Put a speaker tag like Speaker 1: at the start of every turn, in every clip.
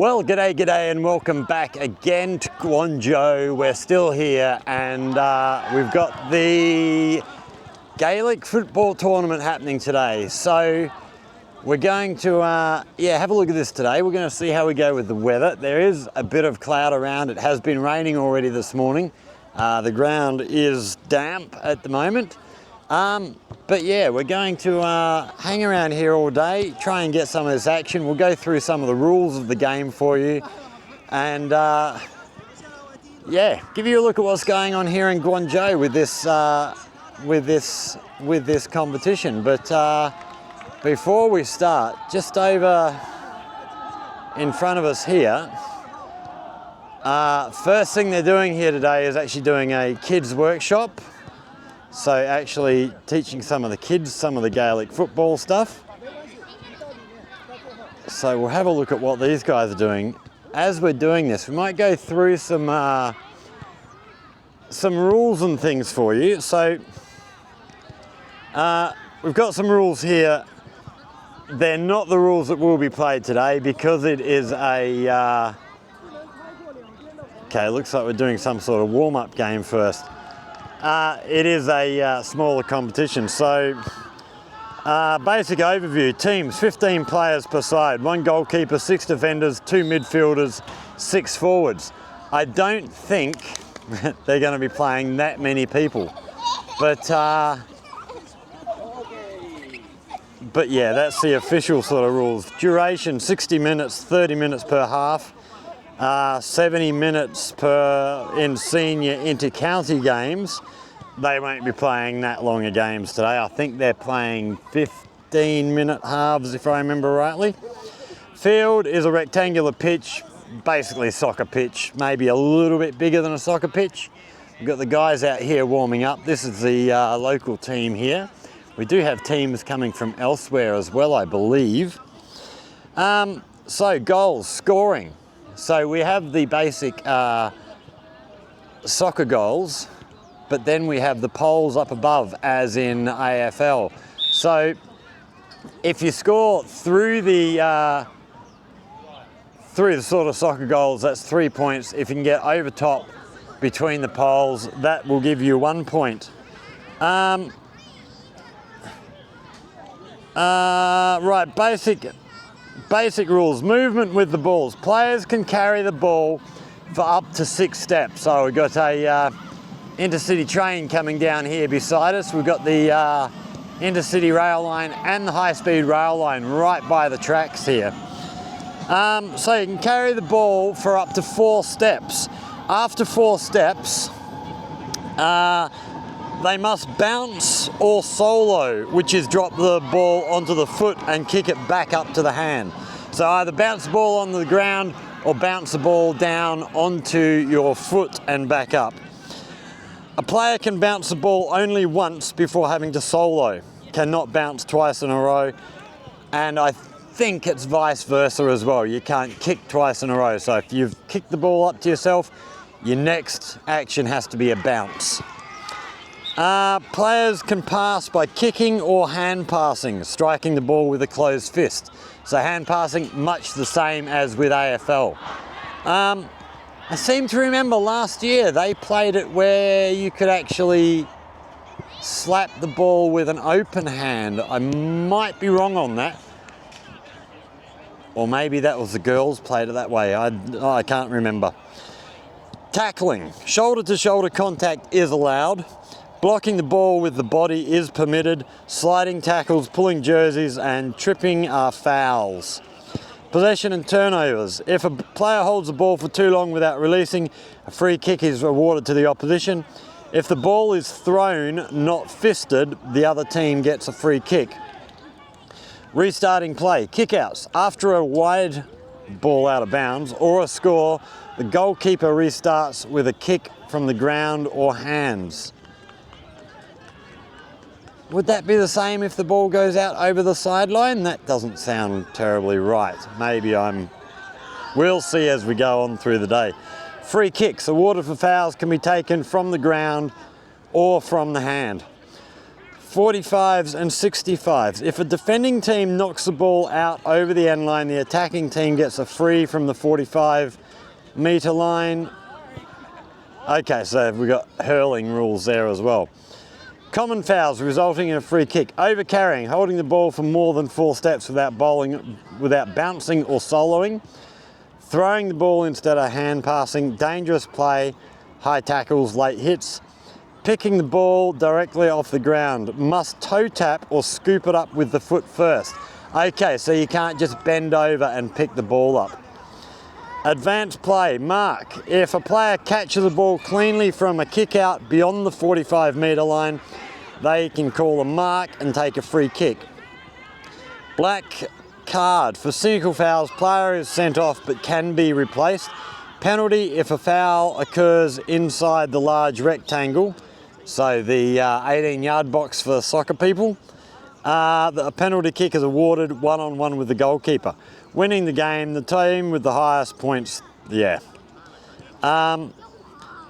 Speaker 1: Well, g'day and welcome back again to Guangzhou. We're still here and we've got the Gaelic Football tournament happening today. So we're going to have a look at this today. We're going to see how we go with the weather. There is a bit of cloud around. It has been raining already this morning. The ground is damp at the moment. But yeah, we're going to hang around here all day, try and get some of this action. We'll go through some of the rules of the game for you and give you a look at what's going on here in Guangzhou with this competition. But before we start, just over in front of us here, first thing they're doing here today is actually doing a kids workshop. So actually teaching some of the kids some of the Gaelic football stuff. So we'll have a look at what these guys are doing. As we're doing this, we might go through some rules and things for you. So we've got some rules here. They're not the rules that will be played today because it is a... okay, looks like we're doing some sort of warm-up game first. It is a smaller competition, so basic overview, teams, 15 players per side, 1 goalkeeper, 6 defenders, 2 midfielders, 6 forwards. I don't think they're going to be playing that many people, but yeah, that's the official sort of rules. Duration, 60 minutes, 30 minutes per half. 70 minutes in senior inter-county games. They won't be playing that longer games today. I think they're playing 15-minute halves, if I remember rightly. Field is a rectangular pitch, basically soccer pitch, maybe a little bit bigger than a soccer pitch. We've got the guys out here warming up. This is the local team here. We do have teams coming from elsewhere as well, I believe. So goals, scoring. So we have the basic soccer goals, but then we have the poles up above, as in AFL. So if you score through the sort of soccer goals, that's 3 points. If you can get over top between the poles, that will give you 1 point. Right, basic rules. Movement with the balls. Players can carry the ball for up to 6 steps. So we've got a intercity train coming down here beside us. We've got the intercity rail line and the high-speed rail line right by the tracks here. So you can carry the ball for up to 4 steps. After 4 steps, they must bounce or solo, which is drop the ball onto the foot and kick it back up to the hand. So either bounce the ball onto the ground or bounce the ball down onto your foot and back up. A player can bounce the ball only once before having to solo, cannot bounce twice in a row, and I think it's vice versa as well. You can't kick twice in a row, so if you've kicked the ball up to yourself, your next action has to be a bounce. Players can pass by kicking or hand passing, striking the ball with a closed fist. So hand passing, much the same as with AFL. I seem to remember last year they played it where you could actually slap the ball with an open hand. I might be wrong on that. Or maybe that was the girls played it that way. I can't remember. Tackling. Shoulder-to-shoulder contact is allowed. Blocking the ball with the body is permitted. Sliding tackles, pulling jerseys and tripping are fouls. Possession and turnovers. If a player holds the ball for too long without releasing, a free kick is awarded to the opposition. If the ball is thrown, not fisted, the other team gets a free kick. Restarting play. Kickouts. After a wide ball out of bounds or a score, the goalkeeper restarts with a kick from the ground or hands. Would that be the same if the ball goes out over the sideline? That doesn't sound terribly right. Maybe we'll see as we go on through the day. Free kicks awarded for fouls can be taken from the ground or from the hand. 45s and 65s. If a defending team knocks the ball out over the end line, the attacking team gets a free from the 45-metre line. Okay, so we've got hurling rules there as well. Common fouls resulting in a free kick. Overcarrying, holding the ball for more than 4 steps without bouncing or soloing. Throwing the ball instead of hand passing. Dangerous play, high tackles, late hits. Picking the ball directly off the ground. Must toe tap or scoop it up with the foot first. Okay, so you can't just bend over and pick the ball up. Advanced play, mark. If a player catches the ball cleanly from a kick out beyond the 45-metre line, they can call a mark and take a free kick. Black card. For cynical fouls, player is sent off but can be replaced. Penalty if a foul occurs inside the large rectangle. So the 18-yard box for soccer people. A penalty kick is awarded one-on-one with the goalkeeper. Winning the game, the team with the highest points, yeah.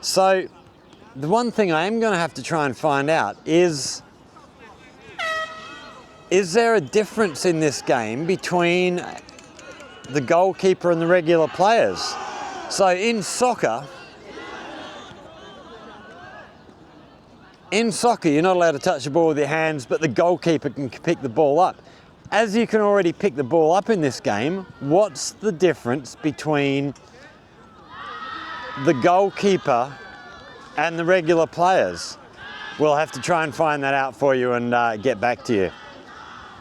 Speaker 1: So the one thing I am going to have to try and find out is there a difference in this game between the goalkeeper and the regular players? So in soccer, you're not allowed to touch the ball with your hands, but the goalkeeper can pick the ball up. As you can already pick the ball up in this game, what's the difference between the goalkeeper and the regular players? We'll have to try and find that out for you and get back to you.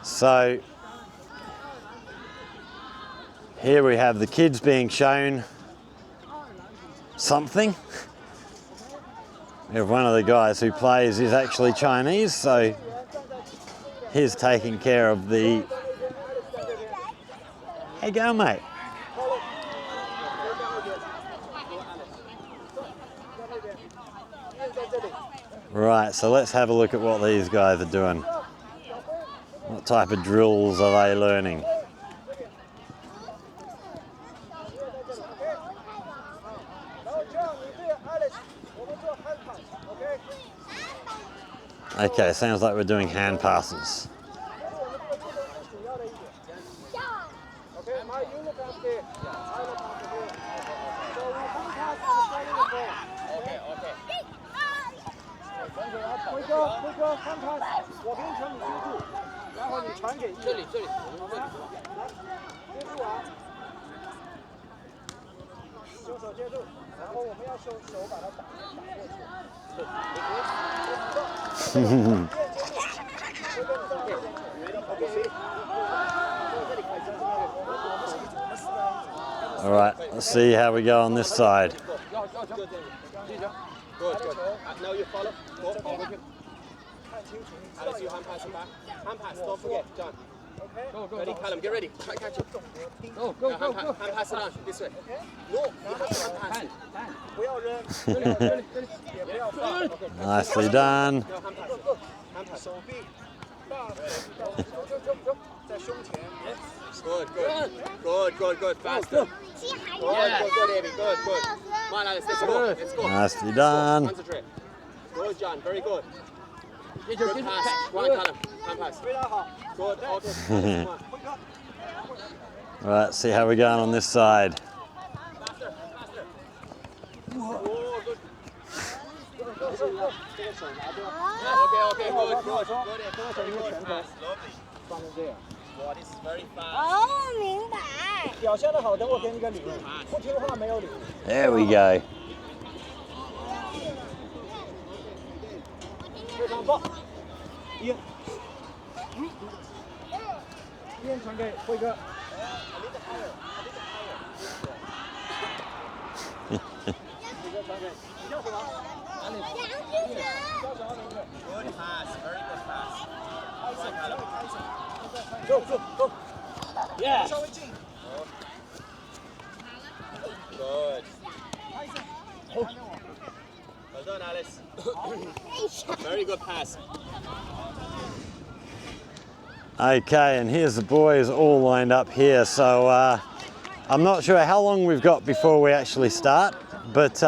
Speaker 1: So here we have the kids being shown something. We have one of the guys who plays is actually Chinese, so he's taking care of the... How you going, mate? Right, so let's have a look at what these guys are doing. What type of drills are they learning? Okay, sounds like we're doing hand passes. All right, let's see how we go on this side.
Speaker 2: Good. Now you follow. Go forward. Alice, you hand pass him back. Hand pass, don't forget, John. Go. Ready, Callum, get ready. Try catch it. Go. Hand pass it on, this way. No, you have to hand pass it.
Speaker 1: Nicely done.
Speaker 2: Hand pass. Good. Faster. Good, Evie. Good. Come on, Alice, let's go.
Speaker 1: Nicely done.
Speaker 2: Concentrate. Good, John, very good. Good pass. Go on, Callum. Hand pass. Good, okay.
Speaker 1: All right, see how we're going on this side.
Speaker 2: Faster. Okay, good pass. Lovely. Wow, this is very fast.
Speaker 3: 哦，明白。
Speaker 4: 表现得好的，我给你个礼；不听话没有礼。
Speaker 1: There we go.
Speaker 4: 非常棒。一边传给辉哥。辉哥传给你叫什么？叫什么名字
Speaker 2: Good pass, very good pass.
Speaker 4: Go. Yeah. 稍微近。
Speaker 2: Good. Well done, Alice. Very good pass.
Speaker 1: Okay, and here's the boys all lined up here. So I'm not sure how long we've got before we actually start, but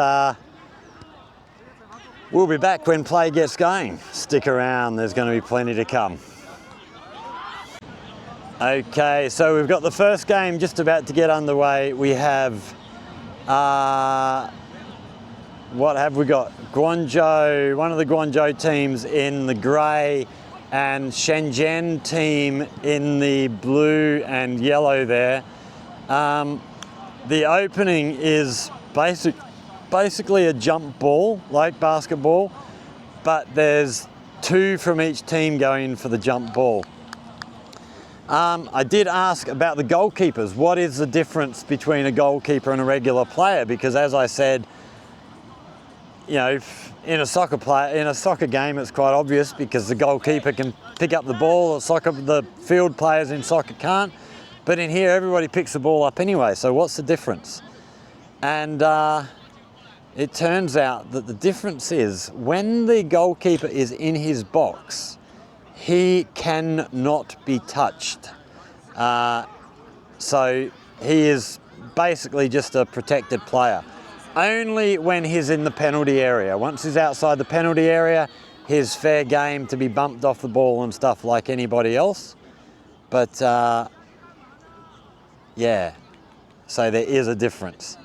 Speaker 1: We'll be back when play gets going. Stick around, there's going to be plenty to come. Okay, so we've got the first game just about to get underway. We have, what have we got? Guangzhou, one of the Guangzhou teams in the grey, and Shenzhen team in the blue and yellow there. The opening is basically a jump ball, like basketball, but there's 2 from each team going for the jump ball. I did ask about the goalkeepers. What is the difference between a goalkeeper and a regular player? Because as I said, you know, in a soccer game, it's quite obvious because the goalkeeper can pick up the ball. The field players in soccer can't. But in here, everybody picks the ball up anyway. So what's the difference? And it turns out that the difference is when the goalkeeper is in his box, he cannot be touched. So he is basically just a protected player. Only when he's in the penalty area. Once he's outside the penalty area, he's fair game to be bumped off the ball and stuff like anybody else. But yeah, so there is a difference.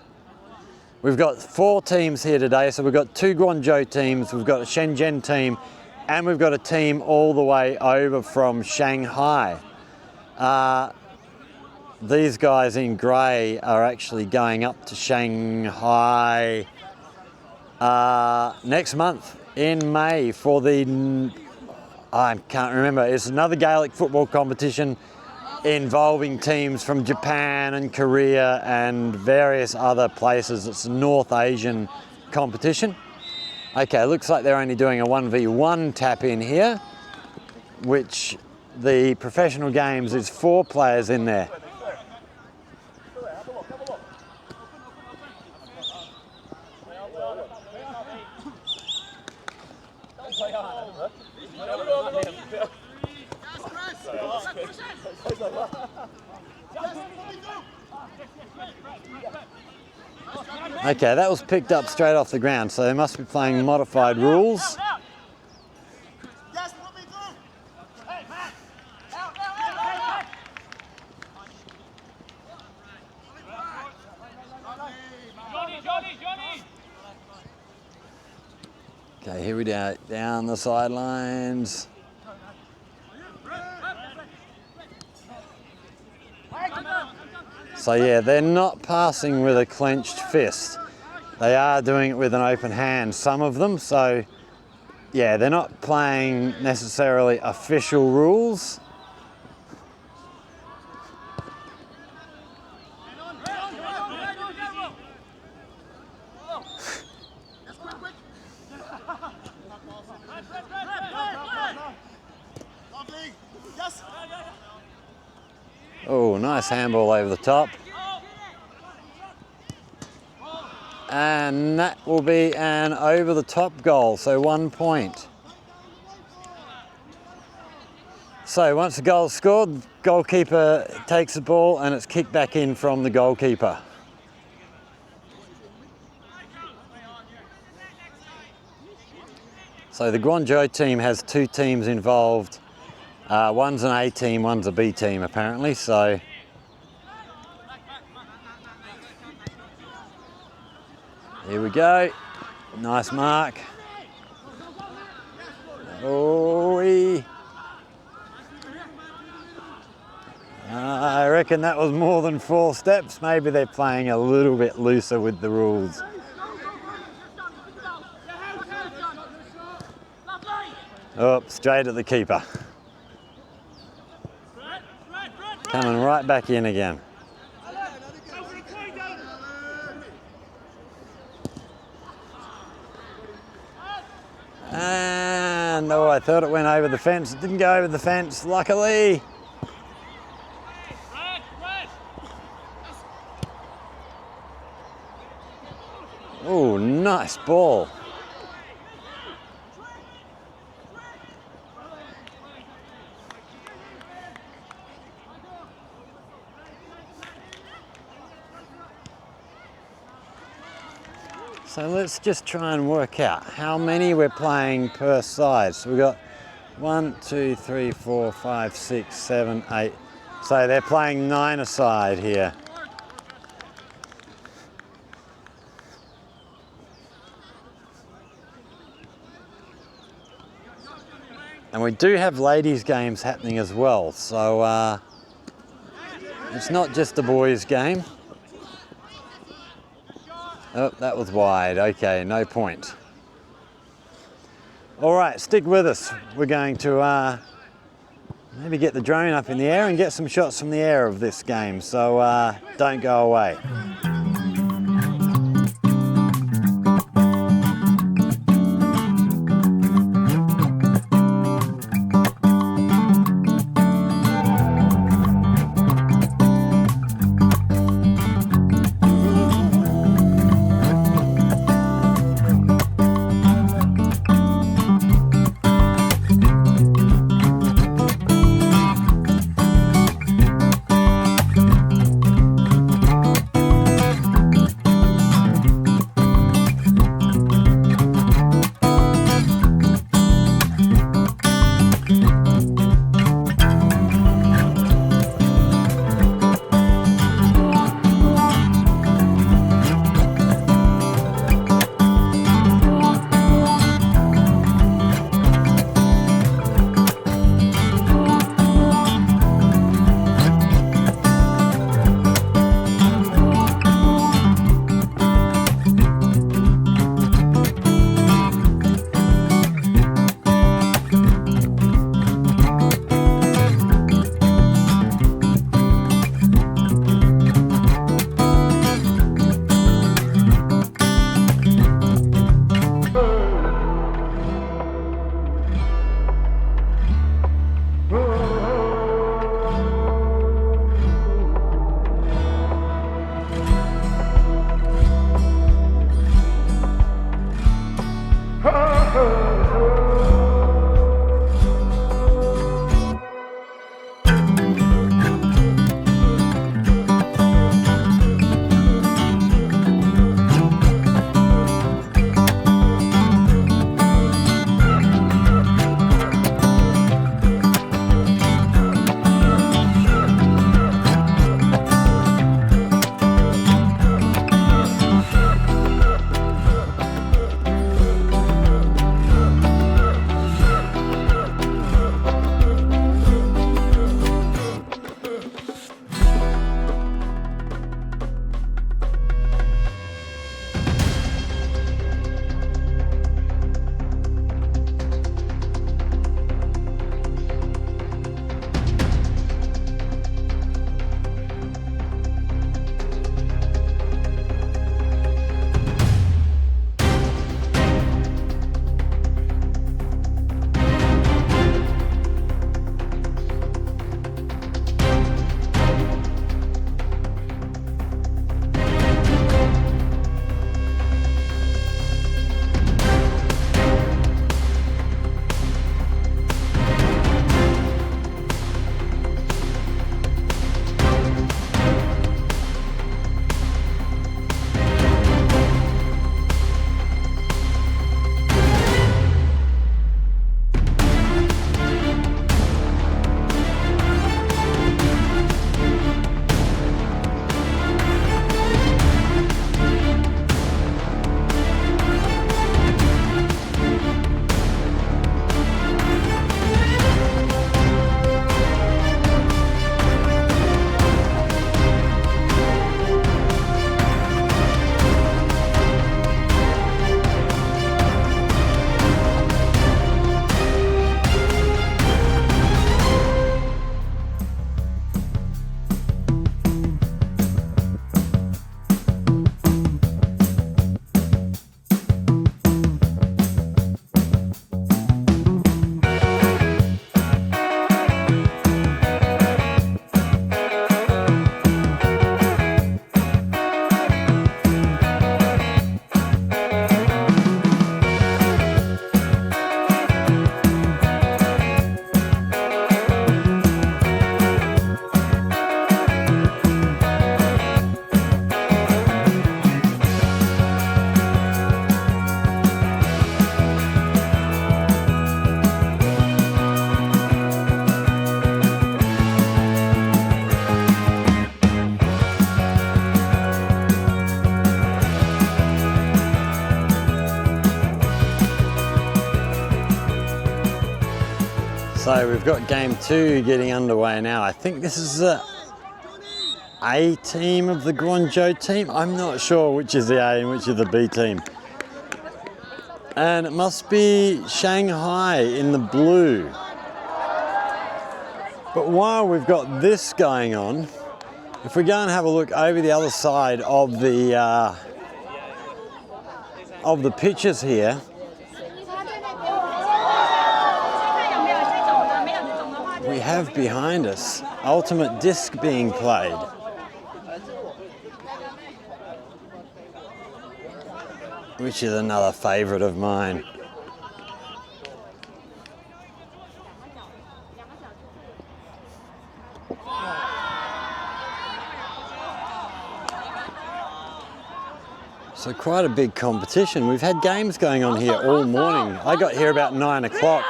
Speaker 1: We've got 4 teams here today. So we've got 2 Guangzhou teams, we've got a Shenzhen team, and we've got a team all the way over from Shanghai. These guys in grey are actually going up to Shanghai next month in May for the, I can't remember, it's another Gaelic football competition involving teams from Japan and Korea and various other places. It's a North Asian competition. Okay, looks like they're only doing a 1v1 tap in here, which the professional games is 4 players in there. Okay, that was picked up straight off the ground, so they must be playing modified rules. Okay, here we go, down the sidelines. So yeah, they're not passing with a clenched fist. They are doing it with an open hand, some of them. So yeah, they're not playing necessarily official rules. Oh, nice handball over the top. And that will be an over the top goal, so 1 point. So once the goal is scored, the goalkeeper takes the ball and it's kicked back in from the goalkeeper. So the Guangzhou team has 2 teams involved. One's an A team, one's a B team apparently, so here we go. Nice mark. Oh, I reckon that was more than 4 steps. Maybe they're playing a little bit looser with the rules. Oh, straight at the keeper. Coming right back in again. And oh, I thought it went over the fence. It didn't go over the fence, luckily. Oh, nice ball. So let's just try and work out how many we're playing per side. So we've got 1, 2, 3, 4, 5, 6, 7, 8. So they're playing 9 a side here. And we do have ladies' games happening as well. So it's not just a boys' game. Oh, that was wide. Okay, no point. All right, stick with us. We're going to maybe get the drone up in the air and get some shots from the air of this game. So don't go away. So we've got game 2 getting underway now. I think this is the A team of the Guangzhou team. I'm not sure which is the A and which is the B team. And it must be Shanghai in the blue. But while we've got this going on, if we go and have a look over the other side of the pitches here, we have behind us ultimate disc being played. Which is another favourite of mine. So quite a big competition. We've had games going on here all morning. I got here about 9 o'clock.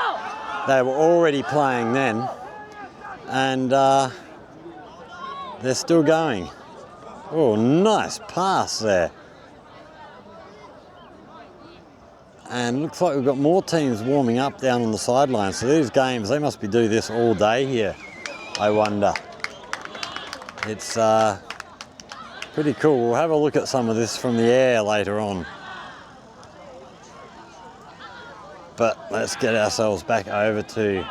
Speaker 1: They were already playing then. And they're still going. Oh, nice pass there. And looks like we've got more teams warming up down on the sideline. So these games, they must be doing this all day here, I wonder. It's pretty cool. We'll have a look at some of this from the air later on. But let's get ourselves back over to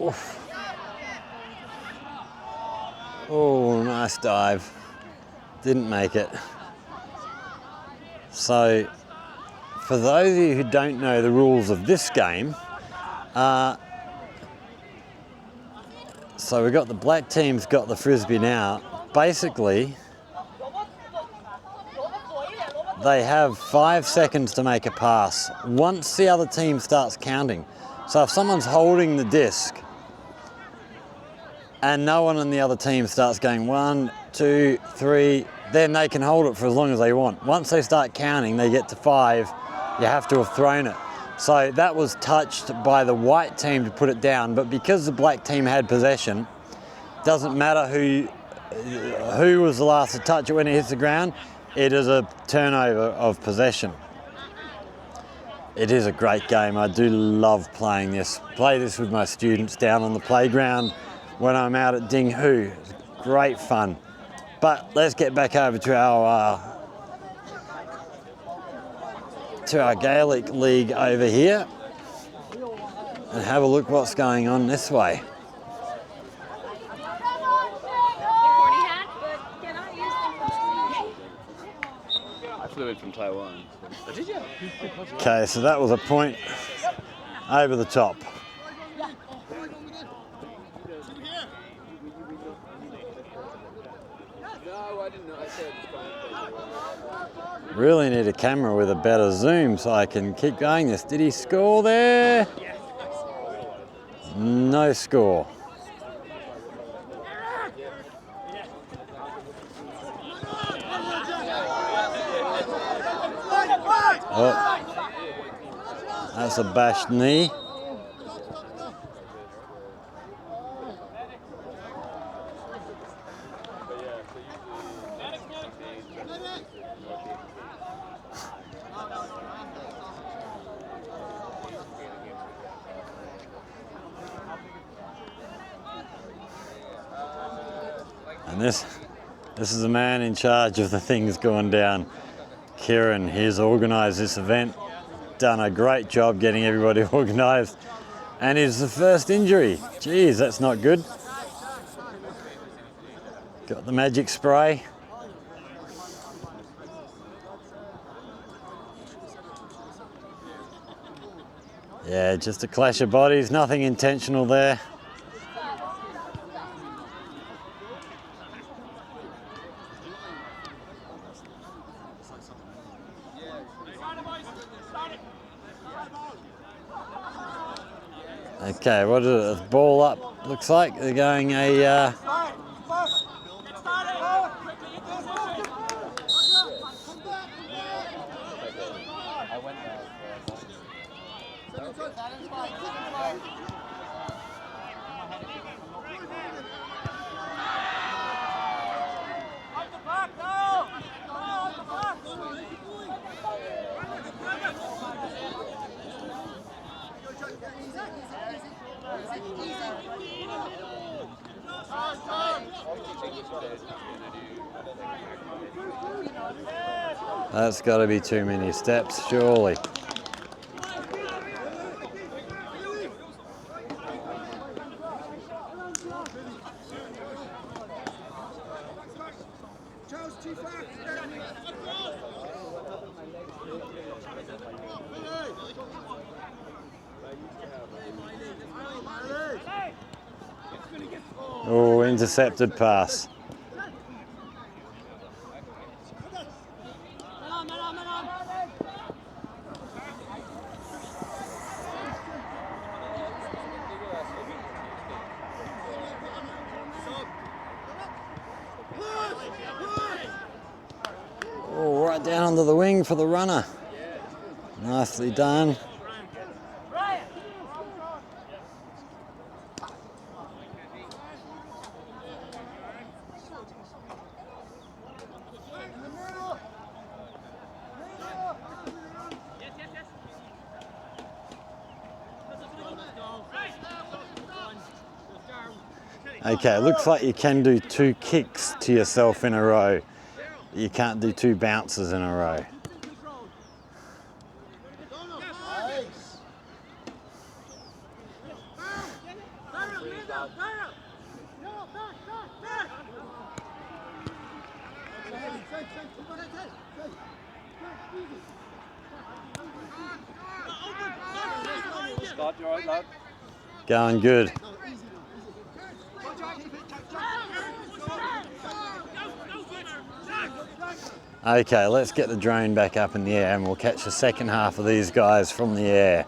Speaker 1: Oof. Oh, nice dive. Didn't make it. So, for those of you who don't know the rules of this game, so we've got the black team's got the frisbee now. Basically, they have 5 seconds to make a pass once the other team starts counting. So if someone's holding the disc and no one on the other team starts going 1, 2, 3, then they can hold it for as long as they want. Once they start counting, they get to 5, you have to have thrown it. So that was touched by the white team to put it down, but because the black team had possession, doesn't matter who was the last to touch it when it hits the ground, it is a turnover of possession. It is a great game. I do love playing this. Play this with my students down on the playground when I'm out at Dinghu. It's great fun. But let's get back over to our Gaelic League over here and have a look what's going on this way.
Speaker 2: I flew in from Taiwan. Did you?
Speaker 1: Okay, so that was a point over the top.
Speaker 2: No, I didn't know. I said
Speaker 1: Really need a camera with a better zoom so I can keep going this. Did he score there? No score. Oh, that's a bashed knee. And this is the man in charge of the things going down. Kieran, he's organised this event, done a great job getting everybody organised, and it's the first injury. Geez, that's not good. Got the magic spray. Yeah, just a clash of bodies, nothing intentional there. Okay, what is it? Ball up, looks like. They're going a... That's got to be too many steps, surely. Oh, intercepted pass. Oh, right down under the wing for the runner. Nicely done. Okay, it looks like you can do 2 kicks to yourself in a row. You can't do 2 bounces in a row.
Speaker 4: Scott, you alright, lad?
Speaker 1: Going good. Okay, let's get the drone back up in the air and we'll catch the second half of these guys from the air.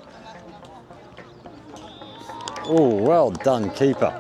Speaker 1: Oh, well done, keeper.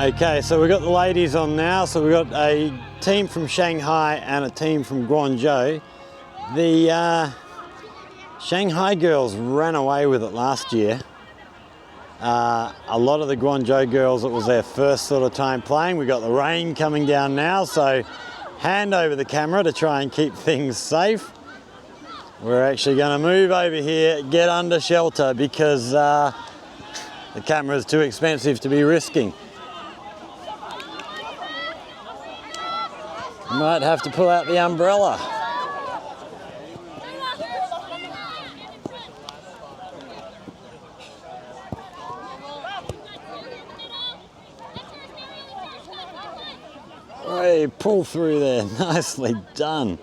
Speaker 1: Okay, so we've got the ladies on now. So we've got a team from Shanghai and a team from Guangzhou. The Shanghai girls ran away with it last year. A lot of the Guangzhou girls, it was their first sort of time playing. We've got the rain coming down now, so hand over the camera to try and keep things safe. We're actually going to move over here, get under shelter because the camera is too expensive to be risking. Might have to pull out the umbrella. Hey, pull through there, nicely done.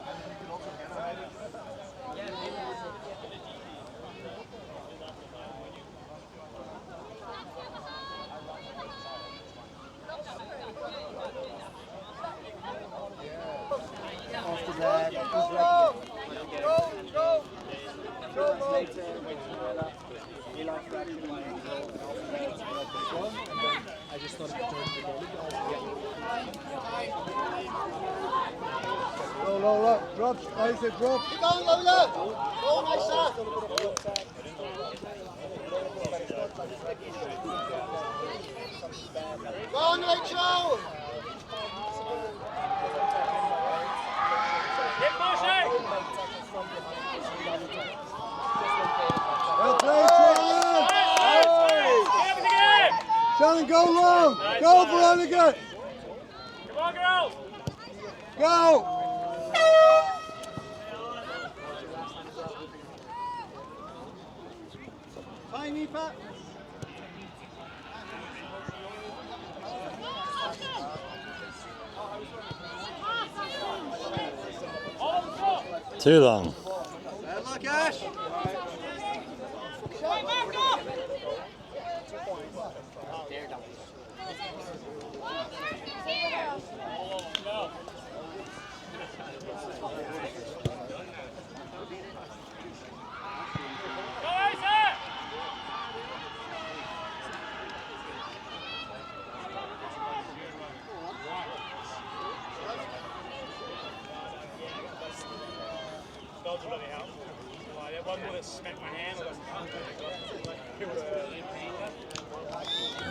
Speaker 3: Low, drop, I said drop. Keep going, Lola. Oh, nice shot. Go on, Rachel.
Speaker 5: Keep pushing.
Speaker 3: Well played, Shannon. Shannon, go long. Go, Veronica.
Speaker 5: Come on, girls.
Speaker 3: Go. Tiny Pat.
Speaker 1: Too long.
Speaker 3: Bad luck, Ash.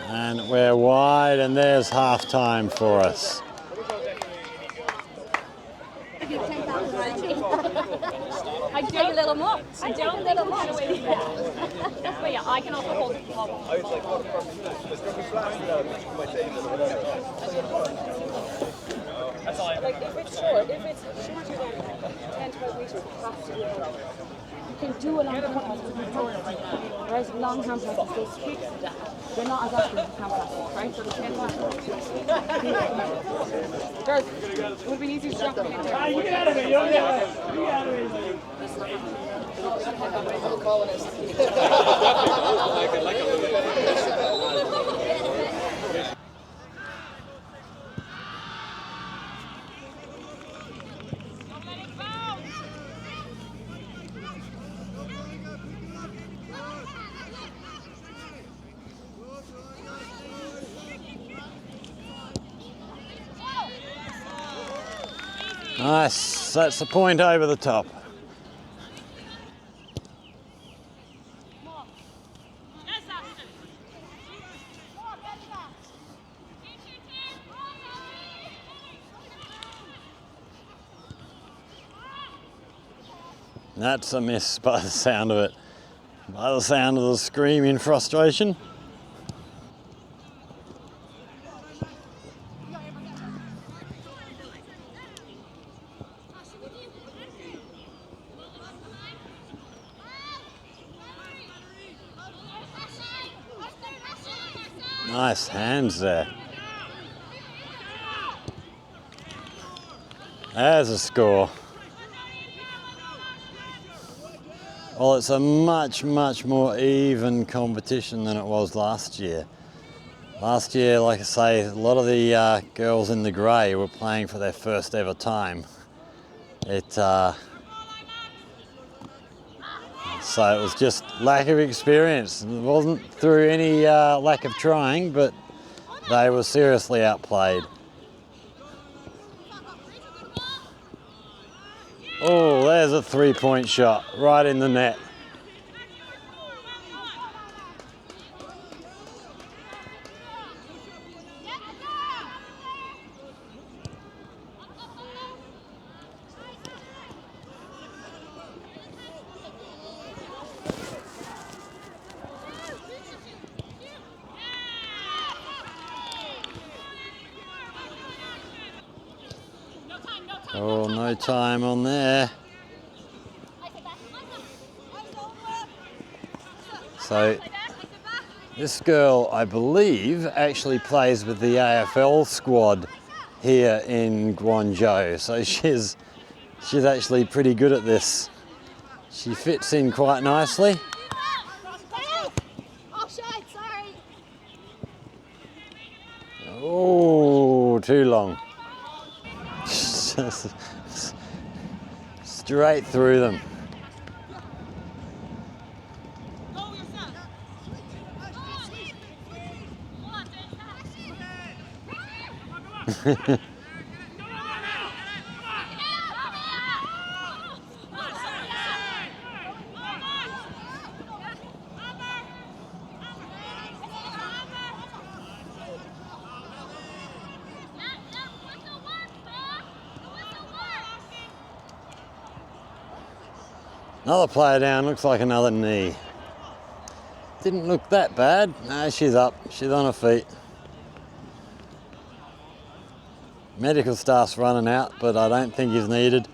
Speaker 1: And we're wide, and there's half time for us.
Speaker 6: I do a little more. I do a little more. But yeah, I can also hold it. Like if it's short, you don't 10 to 12 meters, you have to do it. You can do a long hand pass, whereas long hand passes, they speak to that. They're not as often as hand passes, right? So they can't pass. Girls, it would have been easier to drop the head there. You get out of it, you get out of it. You get out of it.
Speaker 1: Nice, that's the point over the top. That's a miss by the sound of it. By the sound of the screaming frustration. Nice hands there. There's a score. Well, it's a much more even competition than it was last year. Last year, like I say, a lot of the girls in the grey were playing for their first ever time. So it was just lack of experience. It wasn't through any lack of trying, but They were seriously outplayed. Oh, there's a 3-point shot right in the net. Oh, no time on there. So this girl, I believe, actually plays with the AFL squad here in Guangzhou. So she's actually pretty good at this. She fits in quite nicely. Oh, too long. Straight through them. Another player down, looks like another knee. Didn't look that bad. No, she's up, she's on her feet. Medical staff's running out, but I don't think he's needed.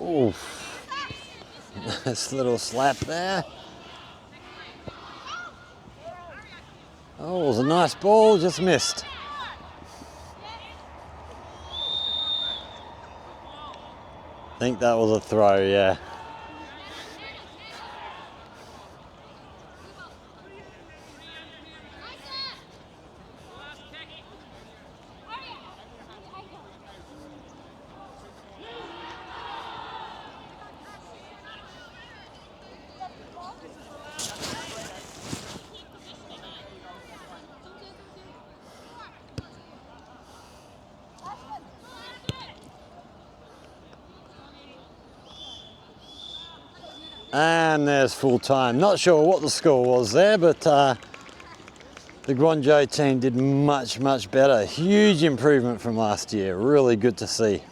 Speaker 1: Oof. Nice little slap there. Oh, it was a nice ball, just missed. I think that was a throw, yeah. And there's full time. Not sure what the score was there, but the Guangzhou team did much, much better. Huge improvement from last year. Really good to see.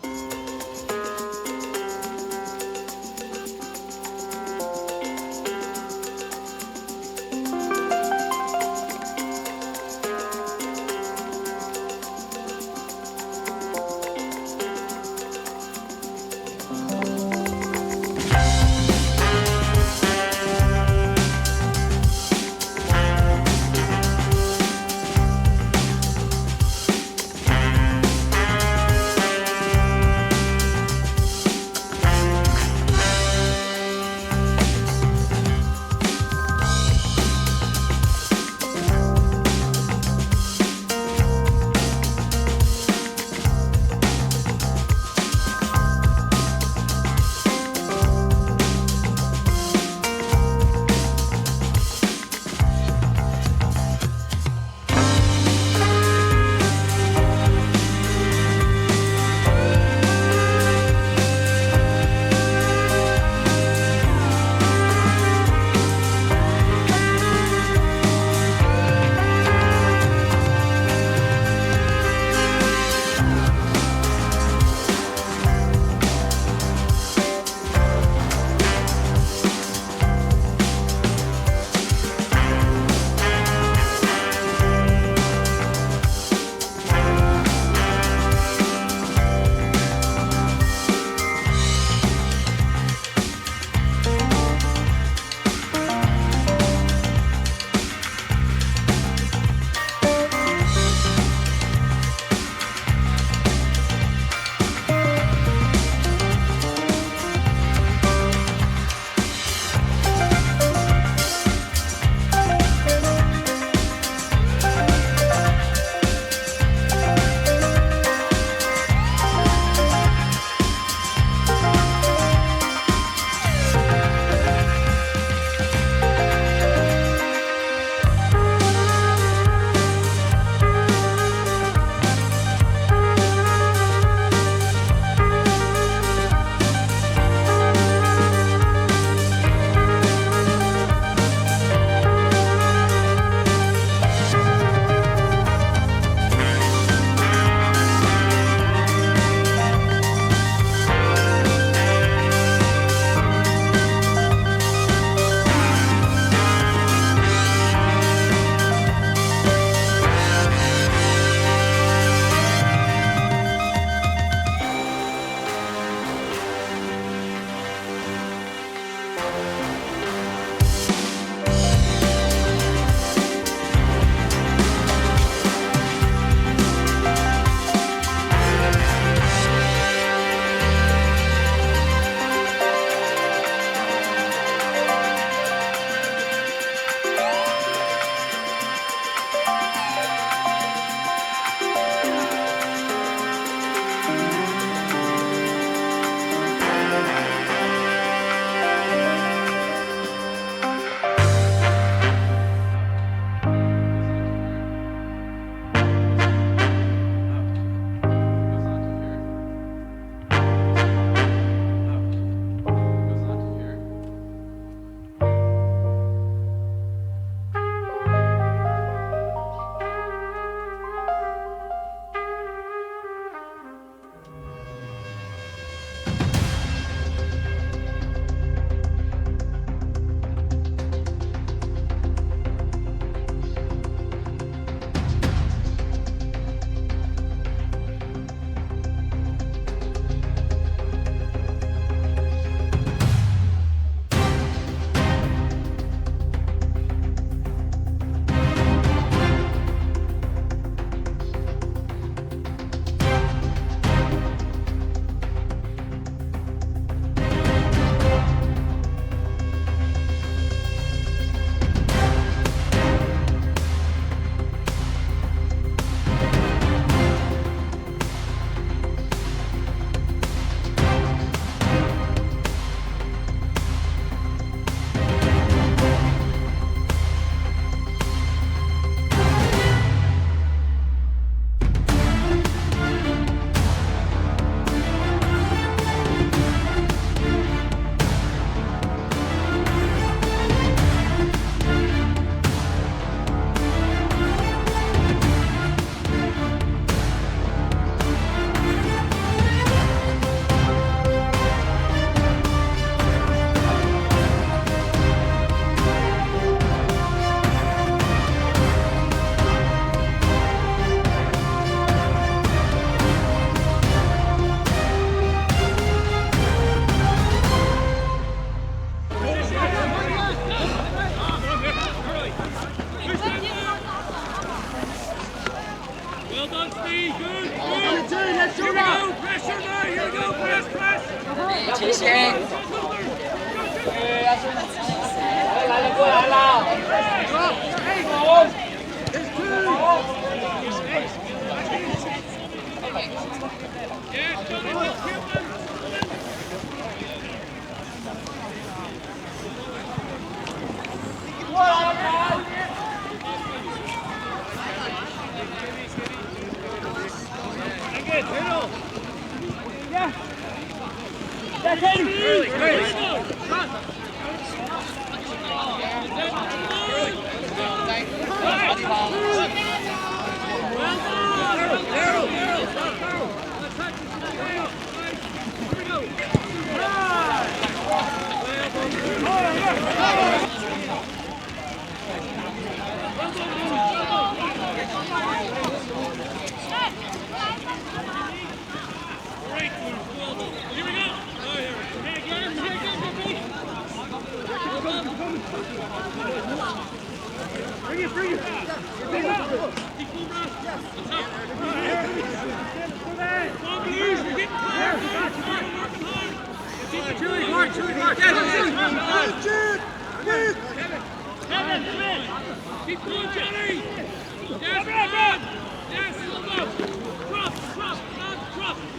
Speaker 5: Keep going, Johnny!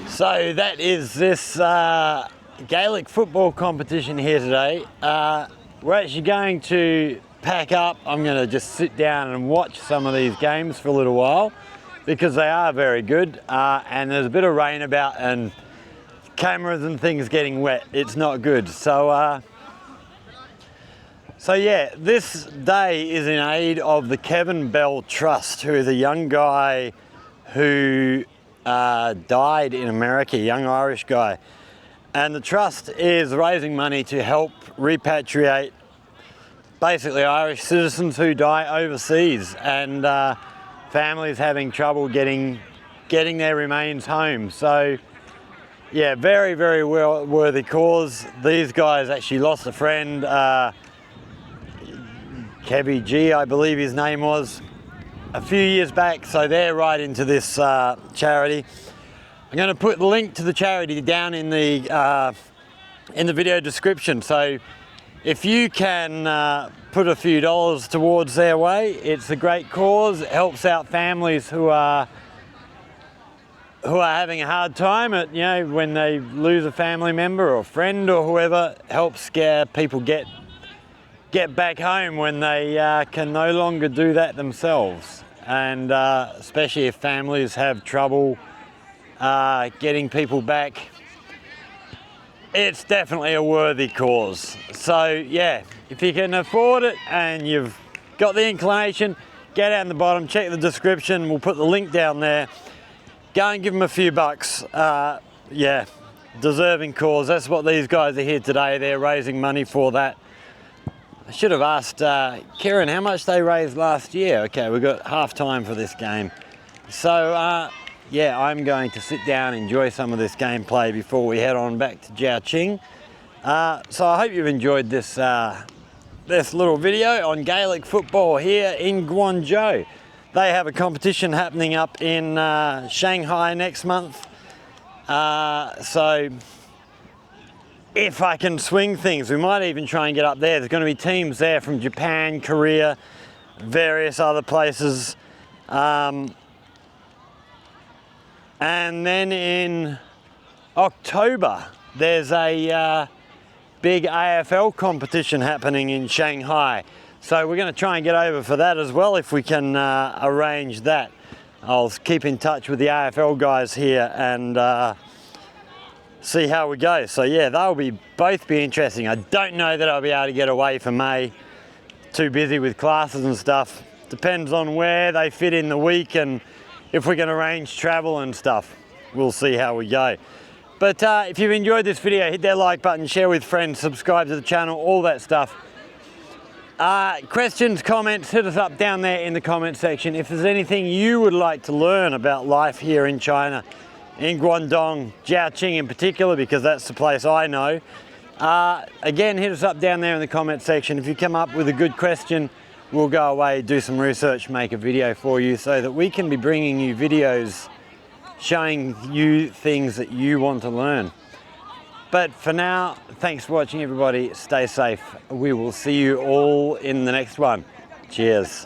Speaker 1: So that is this Gaelic football competition here today. We're actually going to pack up. I'm going to just sit down and watch some of these games for a little while because they are very good, and there's a bit of rain about and cameras and things getting wet. It's not good. So yeah, this day is in aid of the Kevin Bell Trust, who is a young guy who died in America, a young Irish guy. And the trust is raising money to help repatriate basically Irish citizens who die overseas, and families having trouble getting their remains home. So yeah, very, very worthy cause. These guys actually lost a friend, Kevin G, I believe his name was, a few years back, so they're right into this charity. I'm going to put the link to the charity down in the video description, so if you can put a few dollars towards their way, it's a great cause. It helps out families who are having a hard time at, you know, when they lose a family member or a friend or whoever. It helps scare people get back home when they can no longer do that themselves, and especially if families have trouble getting people back. It's definitely a worthy cause. So yeah, if you can afford it and you've got the inclination, get down the bottom, check the description, we'll put the link down there. Go and give them a few bucks. Yeah, deserving cause. That's what these guys are here today. They're raising money for that. I should have asked Kieran how much they raised last year. Okay, we've got half time for this game. So yeah, I'm going to sit down, enjoy some of this gameplay before we head on back to Jiaqing. So I hope you've enjoyed this this little video on Gaelic football here in Guangzhou. They have a competition happening up in Shanghai next month. So if I can swing things, we might even try and get up there. There's going to be teams there from Japan, Korea, various other places. And then in October, there's a big AFL competition happening in Shanghai. So we're going to try and get over for that as well if we can arrange that. I'll keep in touch with the AFL guys here and see how we go. So yeah, they'll both be interesting. I don't know that I'll be able to get away for May. Too busy with classes and stuff. Depends on where they fit in the week and if we can arrange travel and stuff. We'll see how we go. But if you've enjoyed this video, hit that like button, share with friends, subscribe to the channel, all that stuff. Questions, comments, hit us up down there in the comment section. If there's anything you would like to learn about life here in China, in Guangdong, Jiaqing in particular, because that's the place I know. Again, hit us up down there in the comment section. If you come up with a good question, we'll go away, do some research, make a video for you so that we can be bringing you videos showing you things that you want to learn. But for now, thanks for watching everybody. Stay safe. We will see you all in the next one. Cheers.